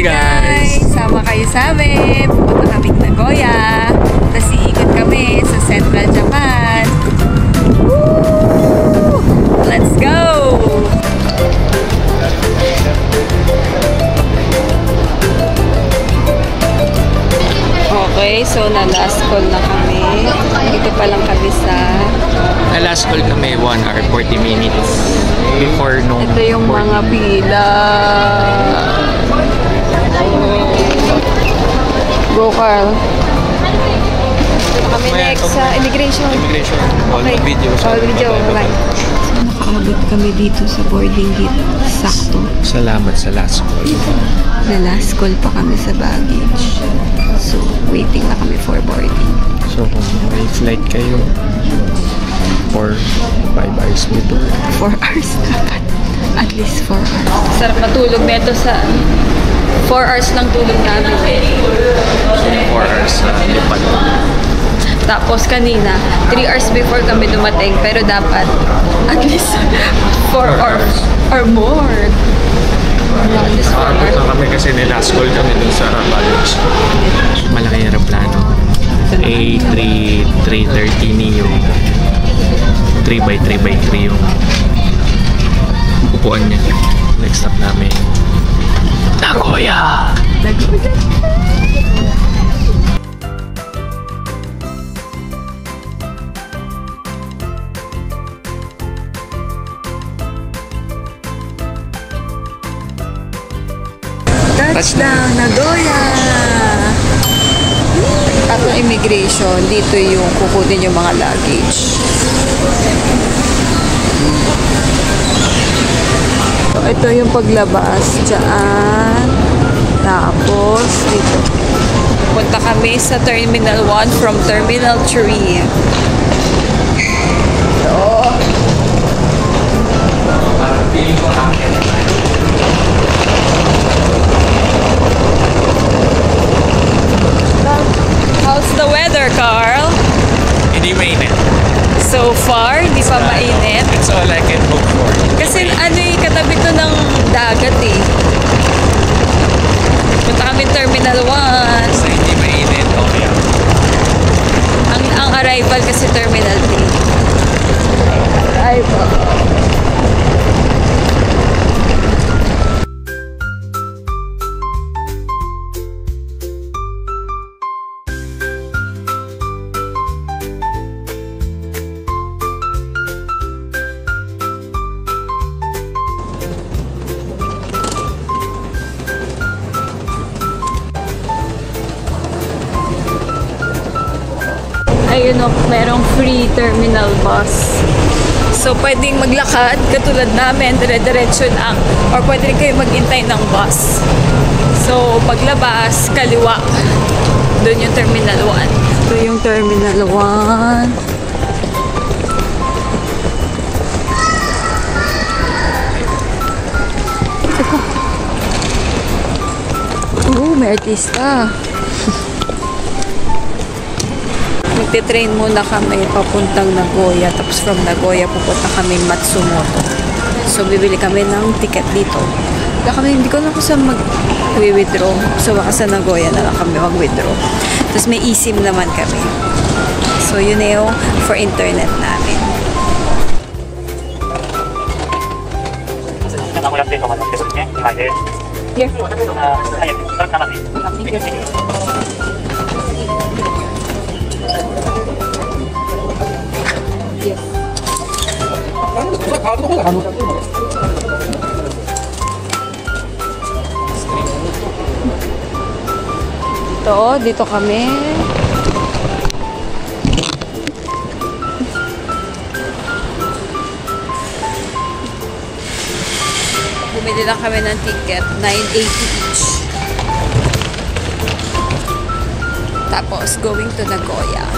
Hey guys! Sama kayo sa amin. Pupunta kami ng Nagoya. Tapos iikot kami sa Central Japan. Woo! Let's go! Okay, so na-last call na kami. Dito pa lang kami sa... Na-last call kami 1 hour 40 minutes before nung... Ito yung mga pila. Go, Carl. Kami next sa immigration. Immigration. All Okay. video. All video. Bye. Nakaabot kami dito sa boarding gate. Sakto. Salamat sa last call. Na last call pa kami sa baggage. So, waiting na kami for boarding. So kung may flight kayo, 4-5 hours dito. 4 hours dapat. At least 4 hours. Sarap matulog neto sa 4 hours lang tulog namin. 4 hours na lipat. Tapos kanina, 3 hours before kami dumating. Pero dapat at least 4 hours or more. At least 4 hours. Nakabot kami kasi ni-last call kami dun sa college. Malaki yung aeroplano. A330 neo. 3x3x3 yung upuan niya. Next stop namin, Nagoya! Nagoya! Touchdown, Nagoya! At ang immigration, dito yung kukunin yung mga luggage. So, ito yung paglabas dyan. Tapos, dito. Punta kami sa Terminal 1 from Terminal 3. So, how's the weather, Carl? Hindi mainit. So far, di pa mainit. That's all I can hope for. Kasi ano yung katabi to ng dagat eh. Punta kami Terminal 1. So hindi mainit, okay. Ang arrival kasi Terminal 3. Arrival. Ayun o, merong free terminal bus. So, pwedeng maglakad, katulad namin, dire-diretso lang. Or pwede rin kayo maghintay ng bus. So, paglabas, kaliwa. Doon yung Terminal 1. Ito yung Terminal 1. Teka. May artista. Magte-train muna kami papuntang Nagoya. Tapos from Nagoya, pupunta kami Matsumoto. So, bibili kami ng ticket dito. Hindi ko na kung saan mag-withdraw. So, baka sa Nagoya na lang kami mag-withdraw. Tapos may eSIM naman kami. So, yun na yung for internet namin. Here. Yes. Dito kami. Bumili lang kami ng ticket, 980 each. Tapos, going to Nagoya.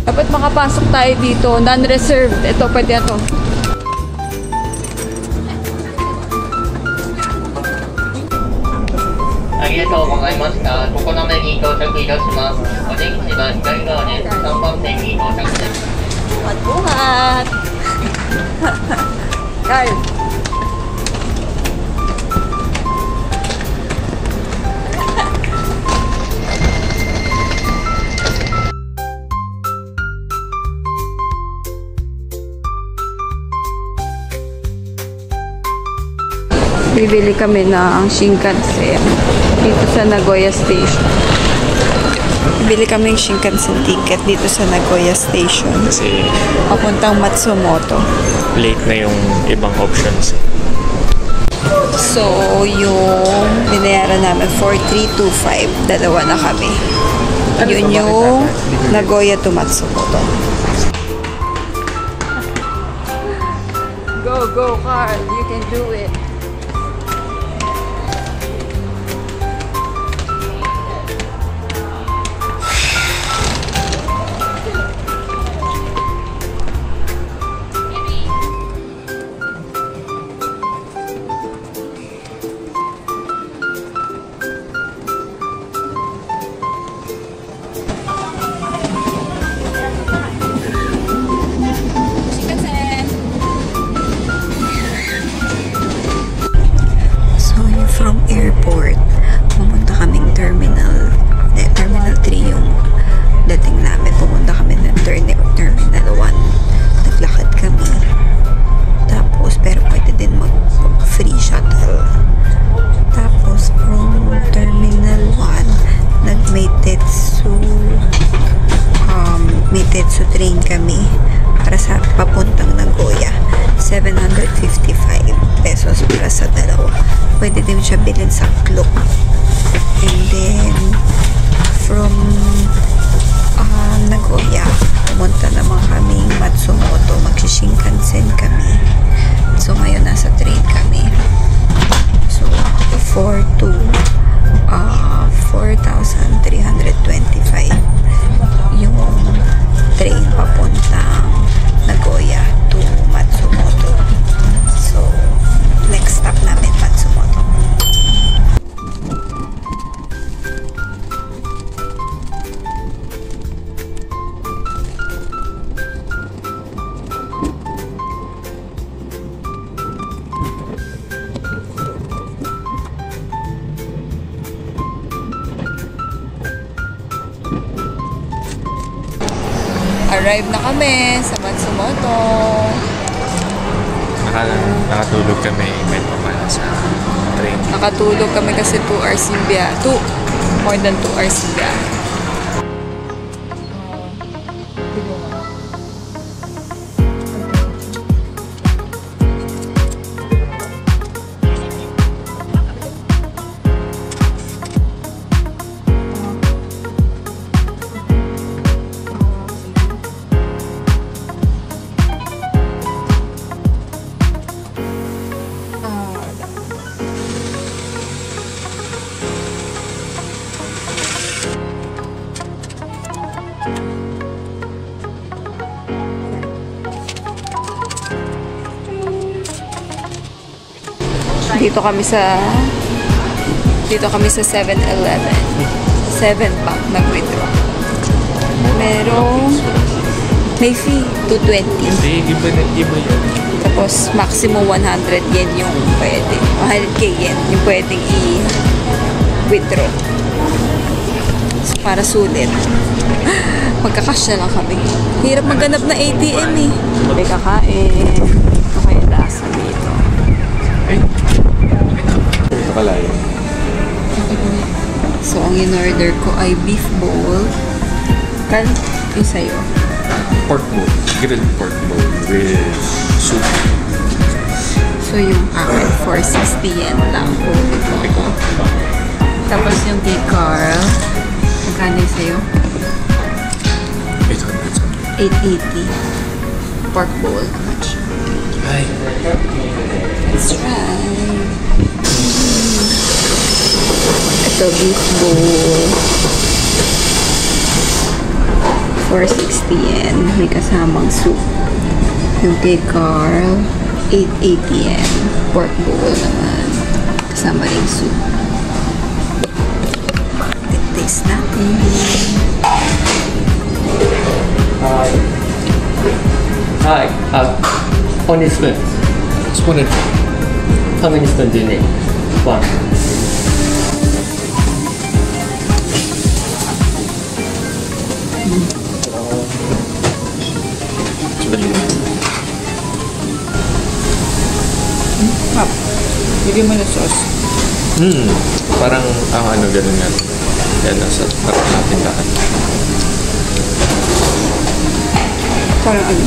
Dapat makapasok tayo dito, non-reserved. Ito, pwede na to. ありがとうございました。常滑に到着いたします。お出口は左側です。3番線に到着です。 Buhat-buhat! Carl! Bibili kami ng Shinkansen dito sa Nagoya Station. Bibili kami ng Shinkansen ticket dito sa Nagoya Station. Kasi Papuntang Matsumoto. late na yung ibang options. So, yung binayaran namin 4,325. Dalawa na kami. Yun yung Nagoya to Matsumoto. Go, go, Carl. You can do it. From airport, pumunta kaming terminal 3 yung dating namin. Pumunta kami ng terminal 1. Naglakad kami. Tapos, pero pwede din mag-free shuttle. Tapos, from terminal 1, nag-Meitetsu train kami para sa papuntang Nagoya. 755 pesos para sa dalawa. Pwede din siya bilhin sa Klook. And then, from Nagoya, pumunta naman kami Matsumoto. Mag-Shinkansen kami. So, ngayon nasa train kami. So, 4,325 yung train papuntang Nagoya to Matsumoto. So, next stop namin, Matsumoto. Arrive na kami sa Matsumoto. Nakatulog kami kahit pamana sa train. Nakatulog kami kasi 2 hours yung biyahe. More than 2 hours yung biyahe. Dito kami sa 7-Eleven. 7-pack nag-withdraw. May fee, 220. Hindi, iba yun. Tapos, maximum 100 yen yung pwede. 100k yen yung pwedeng i-withdraw. So, para sulit. Magkakasya lang kami. Hirap maghanap na ATM eh. May kakain. Ito kaya lasa dito. Ito pala yun. So, ang in-order ko ay beef bowl. Kal, yung sa'yo. Pork bowl. Grilled pork bowl with soup. So, yung akin, 460 yen lang. Tapos yung kay Carl, magkano yung sa'yo? 880. Pork bowl. Much. Ay. Let's try. Ito, beef bowl. 460 yen. May kasamang soup. Yung kay Carl, 880 yen. Pork bowl naman. Kasama rin soup. Taste natin. Hi. Only spoon. Spoon and fork. How many spoons do you need? 1. Lagyan mo na sauce. Parang ang ano ganun nga. Yan, nasa parang natin lahat. Parang ano?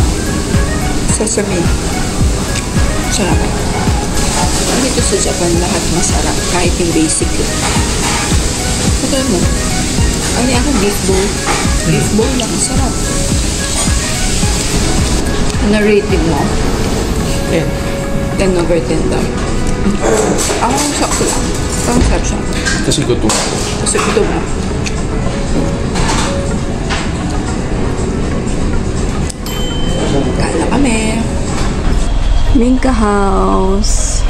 Sesame. Sarap. Dito sa Japan, lahat masarap. Kahit yung basic lang. Ito mo. Ano ako, beef bowl. Beef bowl lang, sarap. Ano rating mo? 10 over 10 daw. Ako, sakto lang. Parang sarap siya. Kasi gutom ako. Kasi gutom mo. Kala kami. Minka House.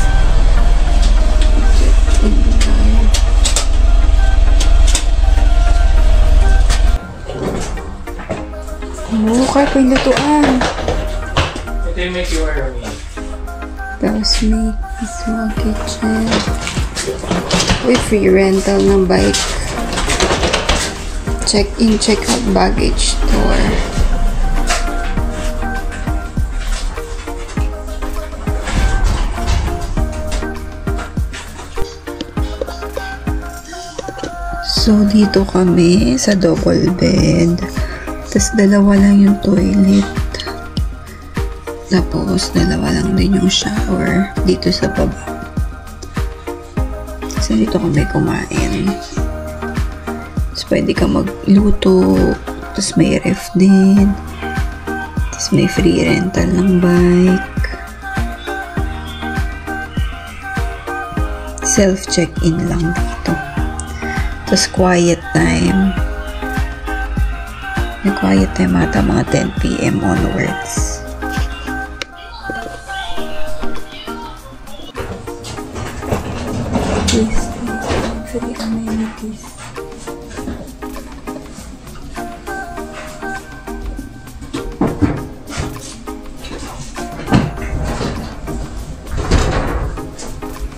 Kaya pa yung lutuan. Ito yung make you wear me. Tapos make a small kitchen. With free rental ng bike. Check-in, check-out baggage tour. So, dito kami sa double bed. Tapos, dalawa lang yung toilet. Tapos, dalawa lang din yung shower dito sa baba. Kasi dito kami kumain. Tapos, pwede ka magluto. Tapos, may ref din. Tapos, may free rental ng bike. Self-check-in lang dito. Tapos, quiet time. May quiet time ata mga 10 PM onwards. Please, free amenities.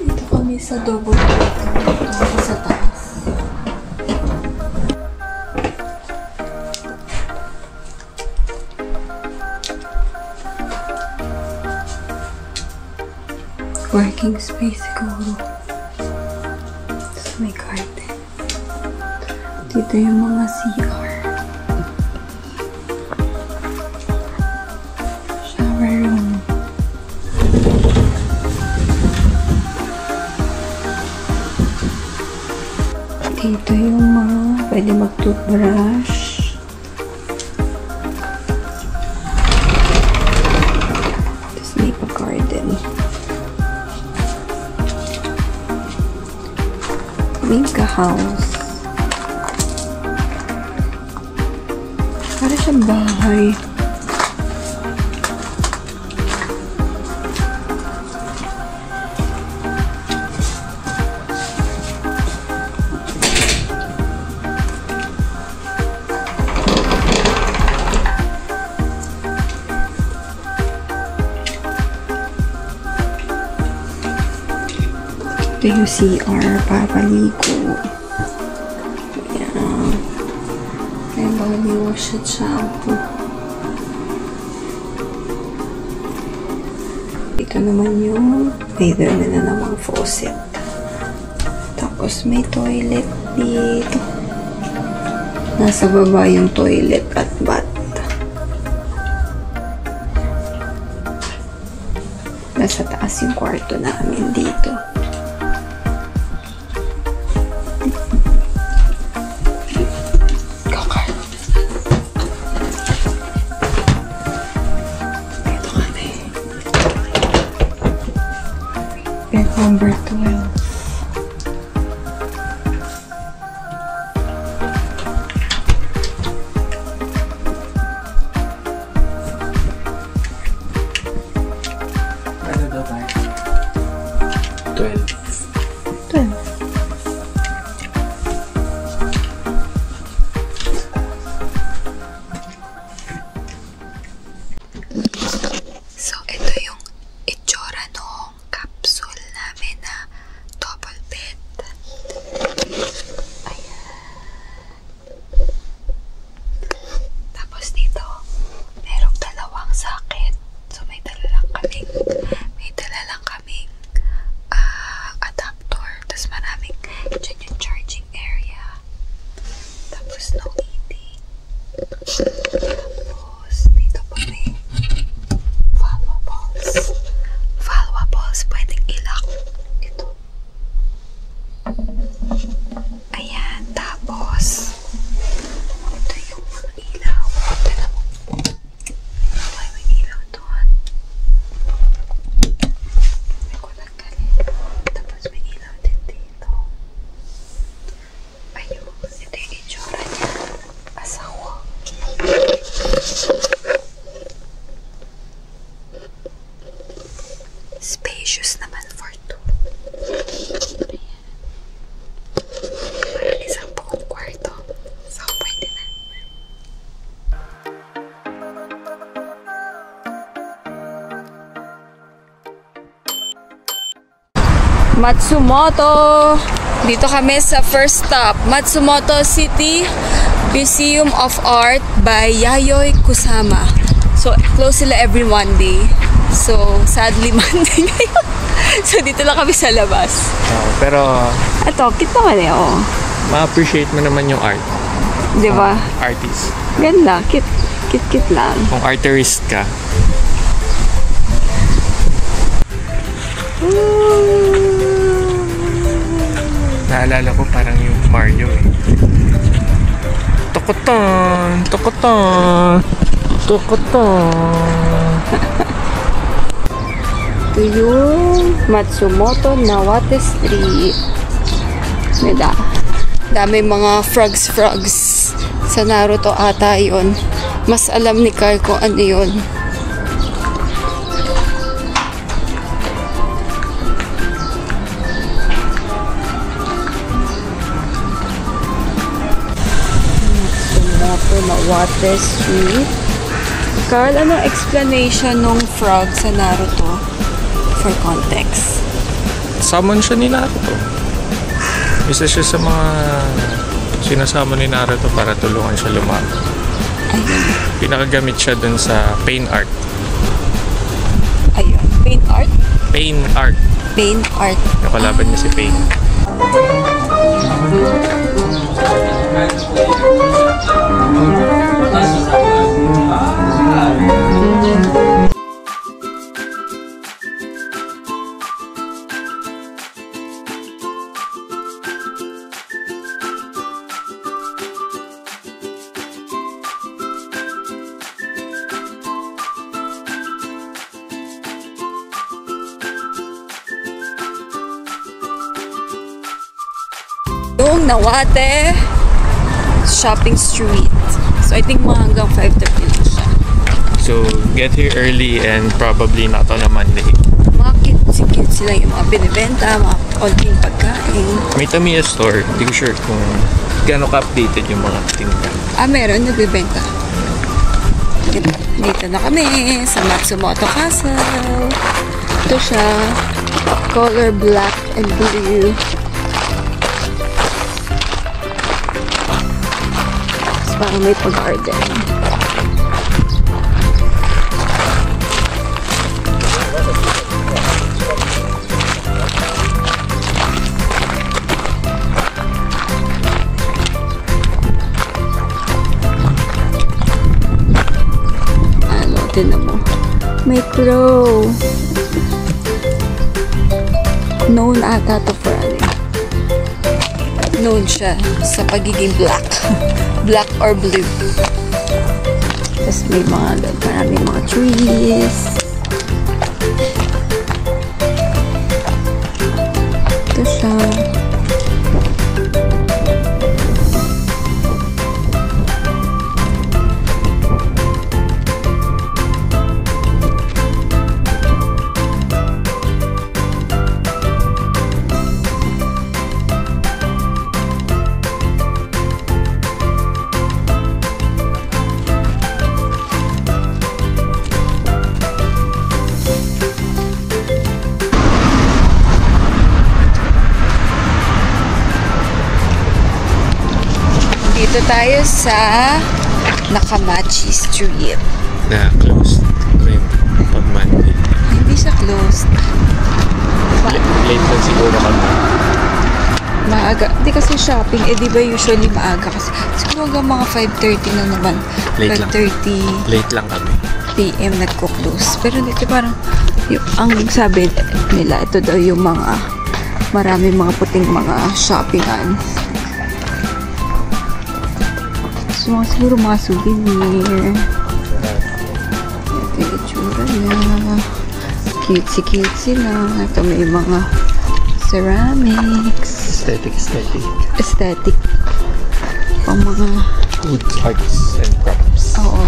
Dito kami sa double bed. Dito kami sa taas. Working space siguro. Tapos may garden. Dito yung mga CR. Shower room. Dito yung mga pwede mag-toothbrush. Tapos may pa-garden. Minka House. Para siyang bahay. Ito yung CR para paligo. Ayan. May body wash at shampoo. Ito naman yung either nila namang faucet. Tapos may toilet dito. Nasa baba yung toilet at bath. Nasa taas yung kwarto namin dito. Bed number 12. Ano daw ba? 12. Ayan, tapos ito yung mga ilaw. Tignan mo. Ay, may ilaw doon. May kulang galit. Tapos may ilaw din dito. Ayun, ito yung itsura niya. Asawa. Spacious naman for two. Ayan. Parang isang buong kwarto. So, pwede na. Matsumoto! Dito kami sa first stop. Matsumoto City Museum of Art by Yayoi Kusama. So, close sila every Monday. So, sadly, Monday ngayon. So, dito lang kami sa labas. Pero, Ito, cute naman eh, oh. ma-appreciate mo naman yung art. Di ba? Artist. Ganda. Cute. Cute lang. Kung artist ka. Naalala ko parang yung Mario eh. Tokoton! Tokoton! Tokoton! Ito yung Matsumoto Nawate Street. Dami mga frogs sa Naruto ata yun. Mas alam ni Kai kung ano yun. Matsumoto Nawate Street. Carl, anong explanation ng frog sa Naruto? For context. Summon siya ni Naruto. Isa siya sa mga sinasama ni Naruto para tulungan siya lumaban. Ayun. Pinakagamit siya dun sa pain art. Ayun. Paint art? Pain art. Paint art. Nakalaban niya si Pain. Yung Nawate Shopping Street. So, I think mga hanggang 5:30 na siya. So, get here early and probably not on a Monday. Mga cute sila yung mga binibenta, mga konting pagkain. May Tamiya store. Hindi ko sure kung gano'n ka-updated yung mga tinda. Meron, nagbibenta. Dito na kami sa Matsumoto Castle. Ito siya. Color black and blue. Parang may pag-garden. Ano, tinan mo. May crow. Known ata to for ano. Known siya sa pagiging black. Black or blue. Tapos may mga maraming mga trees. Ito siya. Dito tayo sa Nakamachi Street. Na closed rin pag Monday. Hindi siya closed. Late lang siguro kami. Maaga. Hindi kasi shopping. Eh, di ba usually maaga? Kasi siguro hanggang mga 5:30 na naman. Late lang. 5:30 Late lang kami. PM nagko-close. Pero dito parang, ang sabi nila, ito daw yung mga Marami mga puting mga shoppingan. So, siguro mga souvenir. Ito yung itsura niya. Cutesy na. Ito may mga ceramics. Aesthetic. Pang mga Food, arts, and crafts. oo.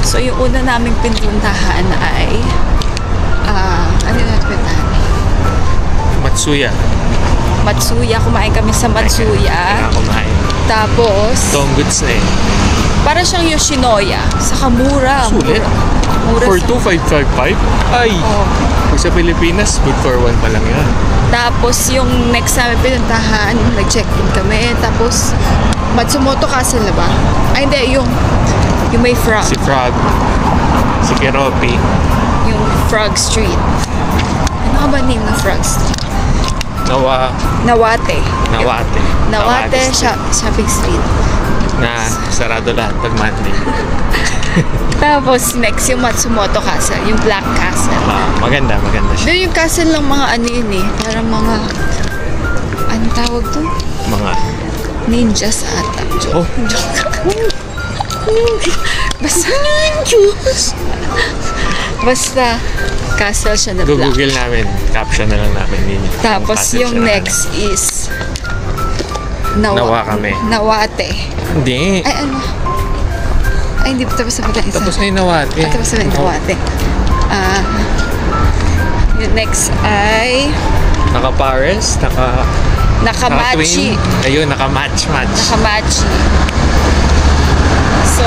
So, yung una naming pinuntahan ay ano yung napuntahan? Matsuya. Matsuya. Kumain kami sa Matsuya. Kumain. Tapos, Tonggoods na eh. para siyang Yoshinoya. Saka mura. Sulit. Mura For sa... 2,555? Ay! Oh. Kung sa Pilipinas, good for 1 pa lang yan. Tapos, yung next namin pinuntahan, nag-check-in kami. Tapos, Matsumoto Castle na ba? Ay, hindi. Yung may frog. Si Frog. Si Keropi. Yung Frog Street. Ano ka ba name ng Frog Street? Nawate. Nawate Shopping Street. Na sarado lahat pag Monday. Tapos next yung Matsumoto Castle, yung Black Castle. Maganda siya. Doon yung castle ng mga ano yun eh, parang mga ano tawag to? Mga Ninjas ata. Oh. Basta castle siya na black. Google namin. Caption na lang namin yun. Tapos yung next is Nawate. Hindi. Ay ano? Ay hindi pa tapos na pala isa. Tapos ay Nawate. Tapos na Nawate. Yung next ay Naka-Paris, Nakamachi. Ayun, naka-match. Nakamachi. So,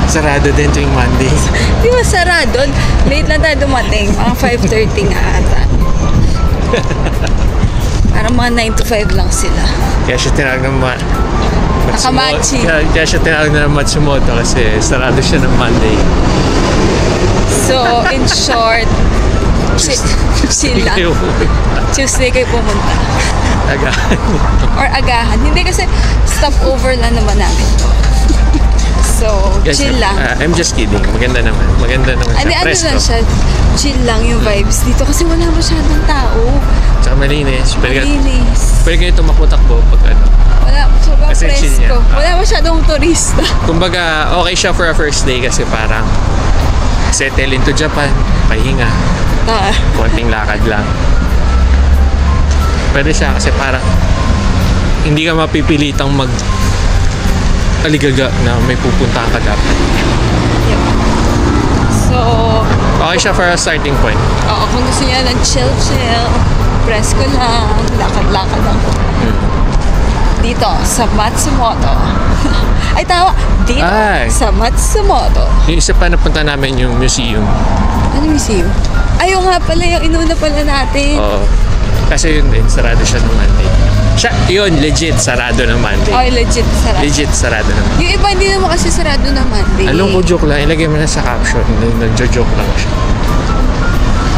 sarado din tuwing Monday. di ba sarado? Late lang tayo dumating. Mga 5:30 nga ata. Parang mga 9 to 5 lang sila. Kaya siya tinawag ng Nakamachi. Kaya siya tinawag ng Matsumoto kasi sarado siya ng Monday. So, in short, chill lang. Tuesday kayo pumunta. Agahan. Or agahan. Hindi kasi stopover lang naman namin. So, Yes, chill lang. I'm just kidding. Maganda naman siya. Ano Presko. lang siya, chill lang yung vibes dito kasi wala masyadong tao. Tsaka malinis. Malinis. Pwede kayo tumakutakbo pag ano. Wala, sobrang Kasi chill niya. presko. Wala masyadong turista. Kumbaga, okay siya for a first day kasi parang settle into Japan, pahinga, konting lakad lang. Pwede siya kasi parang hindi ka mapipilitang aligaga na may pupuntahan ka dapat. Yep. So, Okay siya for a starting point. oo, kung gusto niya ng chill, presko lang, lakad-lakad lang. Dito, sa Matsumoto. Ay, tawa! Dito, sa Matsumoto. Yung isa pa napunta namin yung museum. Ano museum? Ayaw nga pala, yung inuna pala natin. Oo. Kasi yun din, sarado siya ng Monday. Yun, legit, sarado ng Monday. Ay, legit, sarado. Legit, sarado ng Monday. Yung iba hindi naman kasi sarado naman. Alam ko, joke lang. Ilagay mo na sa caption. Nagjo-joke lang siya.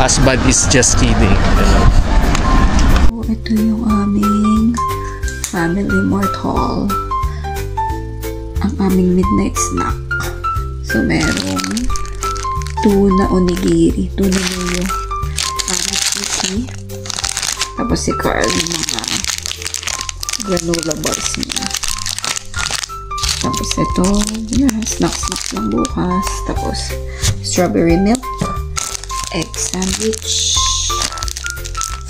Asbad is just kidding. So, ito yung aming Family Mart Haul. Ang aming midnight snack. So, merong tuna onigiri. Tuna mayo. Cheesy. Tapos si Carl yung mga granola bars niya. Tapos ito, snack lang bukas. Tapos strawberry milk, egg sandwich,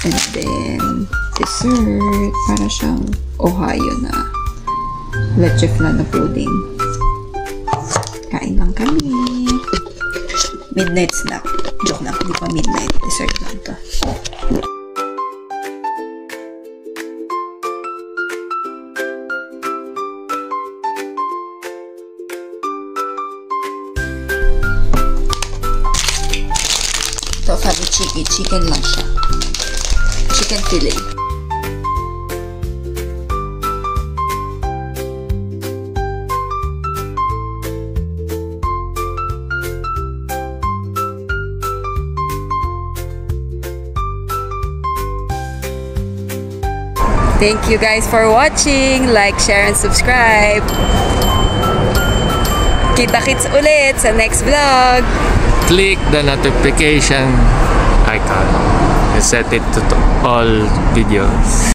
and then dessert. Para siyang Ohio na leche flan na pudding. Kain lang kami. Midnight snack. Joke lang, hindi pa midnight. Dessert lang to. Ito, famichiki. Chicken lang siya. Chicken fillet. Thank you guys for watching. Like, share, and subscribe. Kita-kits ulit sa next vlog. Click the notification icon and set it to all videos.